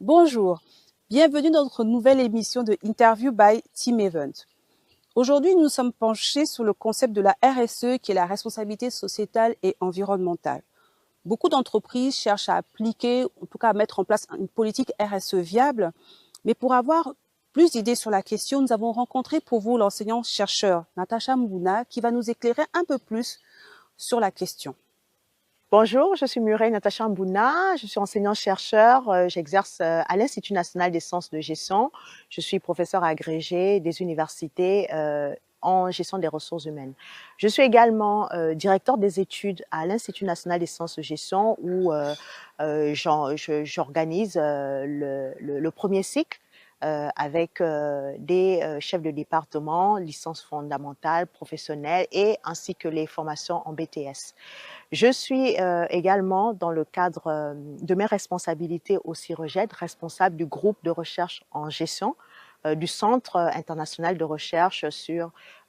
Bonjour, bienvenue dans notre nouvelle émission de Interview by Team Event. Aujourd'hui, nous nous sommes penchés sur le concept de la RSE qui est la responsabilité sociétale et environnementale. Beaucoup d'entreprises cherchent à appliquer, en tout cas à mettre en place une politique RSE viable, mais pour avoir plus d'idées sur la question, nous avons rencontré pour vous l'enseignant-chercheur Natacha Mbouna qui va nous éclairer un peu plus sur la question. Bonjour, je suis Muriel Natacha Mbouna, je suis enseignant-chercheur, j'exerce à l'Institut national des sciences de gestion. Je suis professeur agrégé des universités en gestion des ressources humaines. Je suis également directeur des études à l'Institut national des sciences de gestion où j'organise le premier cycle avec des chefs de département, licence fondamentale, professionnelle et ainsi que les formations en BTS. Je suis également, dans le cadre de mes responsabilités au CIREGED, responsable du groupe de recherche en gestion du Centre international de recherche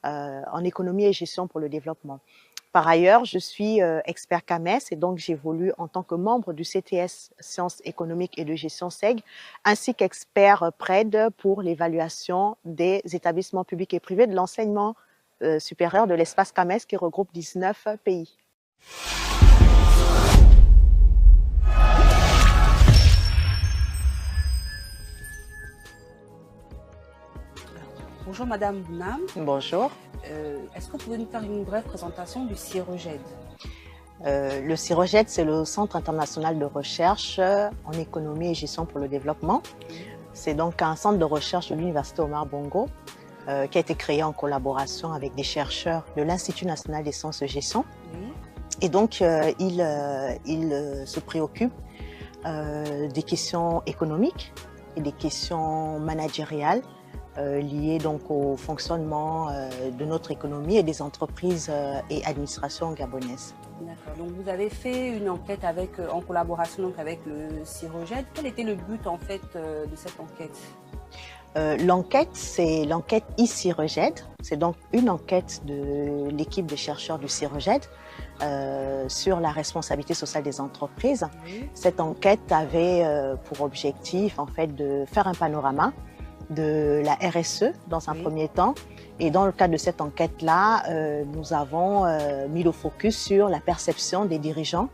en économie et gestion pour le développement. Par ailleurs, je suis expert CAMES et donc j'évolue en tant que membre du CTS Sciences économiques et de gestion SEG, ainsi qu'expert PRED pour l'évaluation des établissements publics et privés de l'enseignement supérieur de l'espace CAMES qui regroupe 19 pays. Bonjour Madame Mbouna. Bonjour. Est-ce que vous pouvez nous faire une brève présentation du CIREGED? Le CIREGED, c'est le Centre international de recherche en économie et gestion pour le développement. C'est donc un centre de recherche de l'Université Omar Bongo qui a été créé en collaboration avec des chercheurs de l'Institut national des sciences de gestion. Oui. Et donc, il se préoccupe des questions économiques et des questions managériales liées donc au fonctionnement de notre économie et des entreprises et administrations gabonaises. D'accord. Donc, vous avez fait une enquête en collaboration donc avec le CIREGED. Quel était le but en fait de cette enquête? L'enquête, c'est l'enquête e-CIREGED. C'est donc une enquête de l'équipe de chercheurs du CIREGED sur la responsabilité sociale des entreprises. Oui. Cette enquête avait pour objectif en fait de faire un panorama de la RSE dans un premier temps. Et dans le cadre de cette enquête-là, nous avons mis le focus sur la perception des dirigeants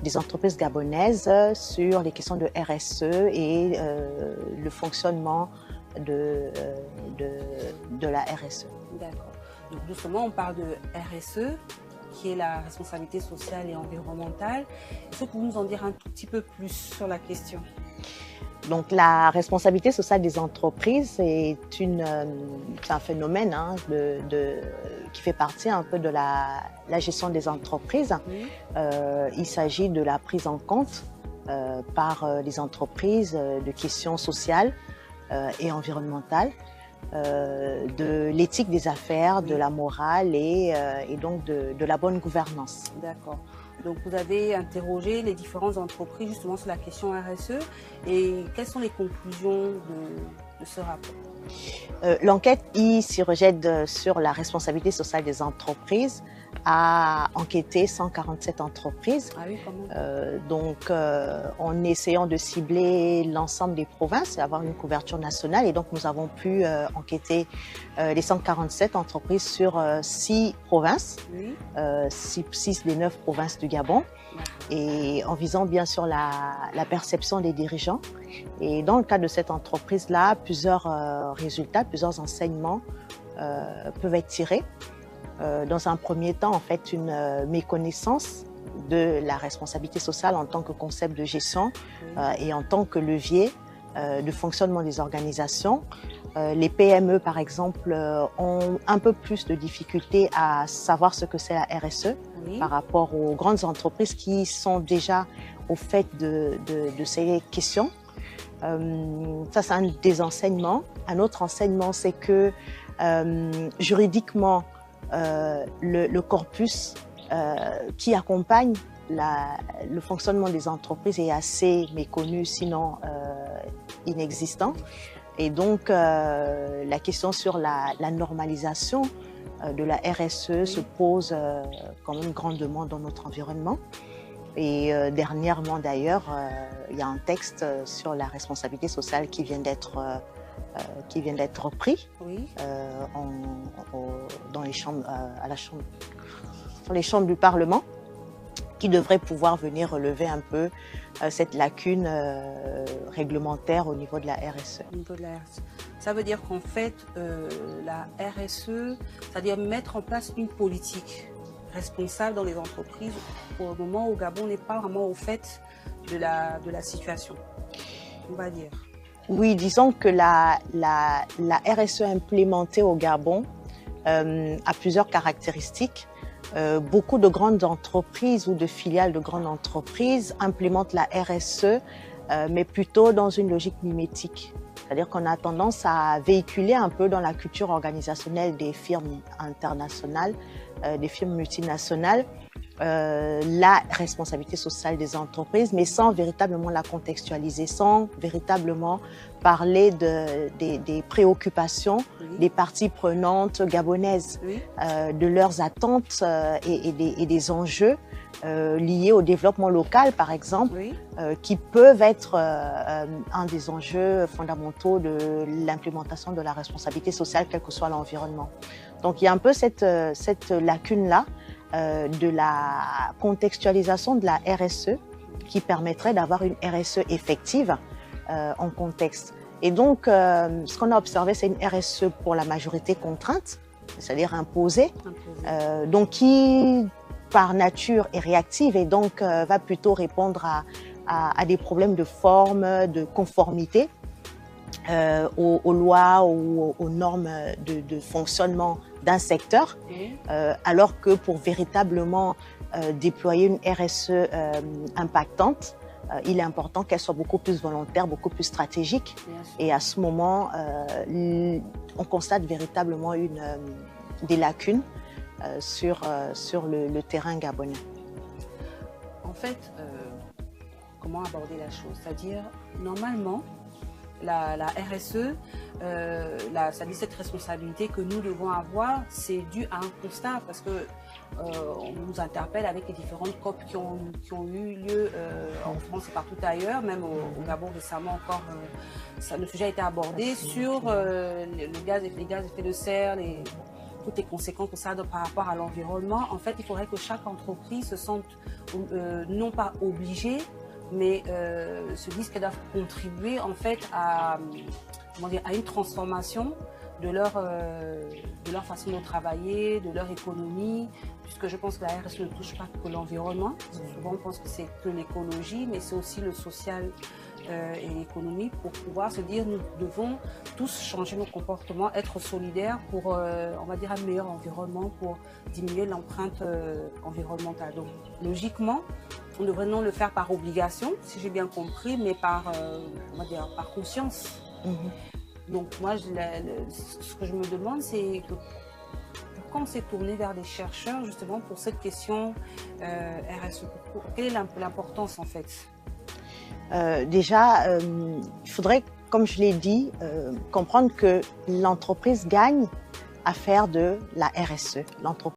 des entreprises gabonaises sur les questions de RSE et le fonctionnement de la RSE. D'accord. Donc justement, on parle de RSE, qui est la responsabilité sociale et environnementale. Est-ce que vous pouvez nous en dire un tout petit peu plus sur la question? Donc la responsabilité sociale des entreprises, c'est un phénomène qui fait partie un peu de la gestion des entreprises. Oui. Il s'agit de la prise en compte par les entreprises de questions sociales et environnementales, de l'éthique des affaires, de la morale et donc de la bonne gouvernance. D'accord. Donc vous avez interrogé les différentes entreprises justement sur la question RSE et quelles sont les conclusions de ce rapport? L'enquête e-CIREGED sur la responsabilité sociale des entreprises a enquêté 147 entreprises. Ah oui, quand même. En essayant de cibler l'ensemble des provinces et avoir une couverture nationale. Et donc, nous avons pu enquêter les 147 entreprises sur 6 provinces, Oui. 6 des 9 provinces du Gabon, et en visant bien sûr la perception des dirigeants. Et dans le cadre de cette entreprise-là, plusieurs résultats, plusieurs enseignements peuvent être tirés. Dans un premier temps, en fait, une méconnaissance de la responsabilité sociale en tant que concept de gestion et en tant que levier de fonctionnement des organisations. Les PME, par exemple, ont un peu plus de difficultés à savoir ce que c'est la RSE par rapport aux grandes entreprises qui sont déjà au fait de ces questions. Ça, c'est un des enseignements. Un autre enseignement, c'est que juridiquement, le corpus qui accompagne le fonctionnement des entreprises est assez méconnu, sinon inexistant. Et donc, la question sur la normalisation de la RSE se pose quand même grandement dans notre environnement. Et dernièrement d'ailleurs, il y a un texte sur la responsabilité sociale qui vient d'être pris Oui. dans les chambres, dans les chambres du Parlement, qui devrait pouvoir venir relever un peu cette lacune réglementaire au niveau de la RSE. Au niveau de la RSE. Ça veut dire qu'en fait, la RSE, c'est-à-dire mettre en place une politique responsable dans les entreprises, pour le moment au Gabon, n'est pas vraiment au fait de la situation, on va dire. Oui, disons que la RSE implémentée au Gabon a plusieurs caractéristiques. Beaucoup de grandes entreprises ou de filiales de grandes entreprises implémentent la RSE, mais plutôt dans une logique mimétique. C'est-à-dire qu'on a tendance à véhiculer un peu dans la culture organisationnelle des firmes internationales, des firmes multinationales, la responsabilité sociale des entreprises, mais sans véritablement la contextualiser, sans véritablement parler des préoccupations des parties prenantes gabonaises, de leurs attentes et des enjeux liés au développement local, par exemple, qui peuvent être un des enjeux fondamentaux de l'implémentation de la responsabilité sociale, quel que soit l'environnement. Donc il y a un peu cette lacune-là de la contextualisation de la RSE qui permettrait d'avoir une RSE effective en contexte. Et donc, ce qu'on a observé, c'est une RSE pour la majorité contrainte, c'est-à-dire imposée, donc qui, par nature, est réactive et donc va plutôt répondre à des problèmes de forme, de conformité aux lois ou aux normes de fonctionnement d'un secteur, alors que pour véritablement déployer une RSE impactante, il est important qu'elle soit beaucoup plus volontaire, beaucoup plus stratégique. Et à ce moment, on constate véritablement des lacunes sur le terrain gabonais. En fait, comment aborder la chose? C'est-à-dire, normalement, la RSE, c'est-à-dire cette responsabilité que nous devons avoir, c'est dû à un constat parce que on nous interpelle avec les différentes COP qui ont eu lieu en France et partout ailleurs, même au Gabon récemment encore, le sujet a été abordé sur les gaz à effet de serre, toutes les conséquences que ça a par rapport à l'environnement. En fait, il faudrait que chaque entreprise se sente non pas obligée, mais se disent qu'elles doivent contribuer en fait à une transformation de leur façon de travailler, de leur économie, puisque je pense que la RSE ne touche pas que l'environnement. Souvent on pense que c'est que l'écologie, mais c'est aussi le social et l'économie pour pouvoir se dire nous devons tous changer nos comportements, être solidaires pour, on va dire, un meilleur environnement, pour diminuer l'empreinte environnementale. Donc logiquement, on devrait non le faire par obligation, si j'ai bien compris, mais par, on va dire, par conscience. Donc moi, ce que je me demande, c'est que pourquoi on s'est tourné vers des chercheurs justement pour cette question RSE. Quelle est l'importance en fait? Déjà, il faudrait, comme je l'ai dit, comprendre que l'entreprise gagne à faire de la RSE. L'entreprise